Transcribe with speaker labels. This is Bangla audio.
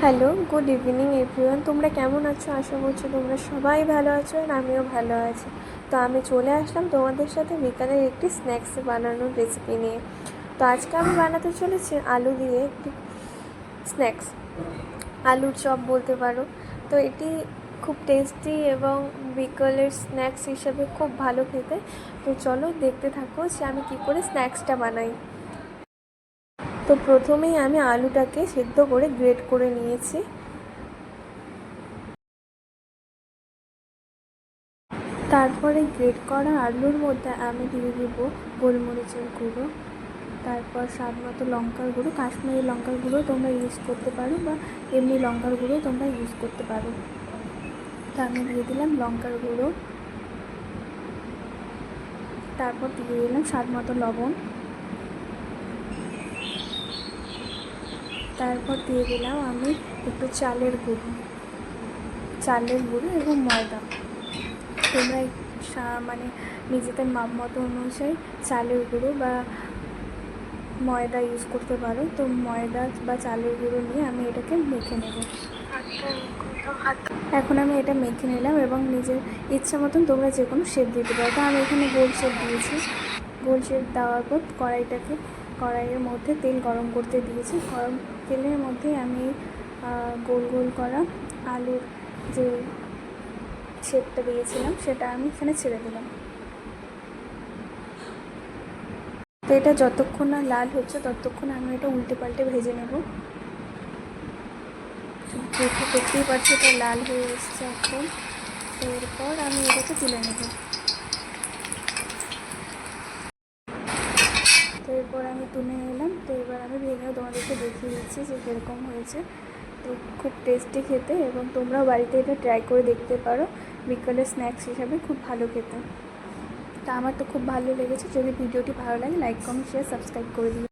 Speaker 1: Hello, good evening everyone. তোমরা কেমন আছো? আশা করছি তোমরা সবাই ভালো আছো আর আমিও ভালো আছি। তো আমি চলে আসলাম তোমাদের সাথে বিকালের একটি স্ন্যাক্স বানানোর রেসিপি নিয়ে। তো আজকে আমি বানাতে চলেছি আলু দিয়ে একটি স্ন্যাক্স, আলুর চপ বলতে পারো। তো এটি খুব টেস্টি এবং বিকালের স্ন্যাক্স হিসেবে খুব ভালো খেতে। তো চলো দেখতে থাকো যে আমি কী করে স্ন্যাক্সটা বানাই। তো প্রথমেই আমি আলুটাকে সেদ্ধ করে গ্রেট করে নিয়েছি। তারপরে গ্রেট করা আলুর মধ্যে আমি দিয়ে দেব গোলমরিচের গুঁড়ো, তারপর স্বাদ মতো লঙ্কার গুঁড়ো, কাশ্মীরি লঙ্কার গুঁড়ো তোমরা ইউজ করতে পারো বা এমনি লঙ্কার গুঁড়ো তোমরা ইউজ করতে পারো। তো আমি দিয়ে দিলাম লঙ্কার গুঁড়ো, তারপর দিয়ে দিলাম স্বাদ মতো লবণ, তারপর দিয়ে দিলাম আমি একটু চালের গুঁড়ো এবং ময়দা। তোমরা মানে নিজেদের মাপ মতো অনুযায়ী চালের গুঁড়ো বা ময়দা ইউজ করতে পারো। তো ময়দা বা চালের গুঁড়ো নিয়ে আমি এটাকে মেখে নেব। এখন আমি এটা মেখে নিলাম এবং নিজের ইচ্ছা মতন তোমরা যে কোনো শেপ দিতে পারো। তো আমি এখানে গোল শেপ দিয়েছি। গোল শেপ দেওয়ার পর কড়াইয়ের মধ্যে তেল গরম করতে দিয়েছি। গরম তেলের মধ্যে আমি গোল গোল করা আলুর যে শেপটা দিয়েছিলাম সেটা আমি এখানে ছেড়ে দিলাম। তো এটা যতক্ষণ না লাল হচ্ছে ততক্ষণ আমি এটা উল্টে পাল্টে ভেজে নেব। দেখতেই পাচ্ছি এটা লাল হয়ে এসছে এখন। তো এরপর আমি এটাকে তুলে নেব। তো এরপর আমি তুলে নিলাম। তো এবার আমি ভেঙে তোমাদেরকে দেখিয়ে দিচ্ছি যে কীরকম হয়েছে। তো খুব টেস্টি খেতে এবং তোমরাও বাড়িতে এটা ট্রাই করে দেখতে পারো। বিকালের স্ন্যাক্স হিসাবে খুব ভালো খেতে। তা আমার তো খুব ভালো লেগেছে। যদি ভিডিওটি ভালো লাগে লাইক কমেন্ট শেয়ার সাবস্ক্রাইব করে দিও।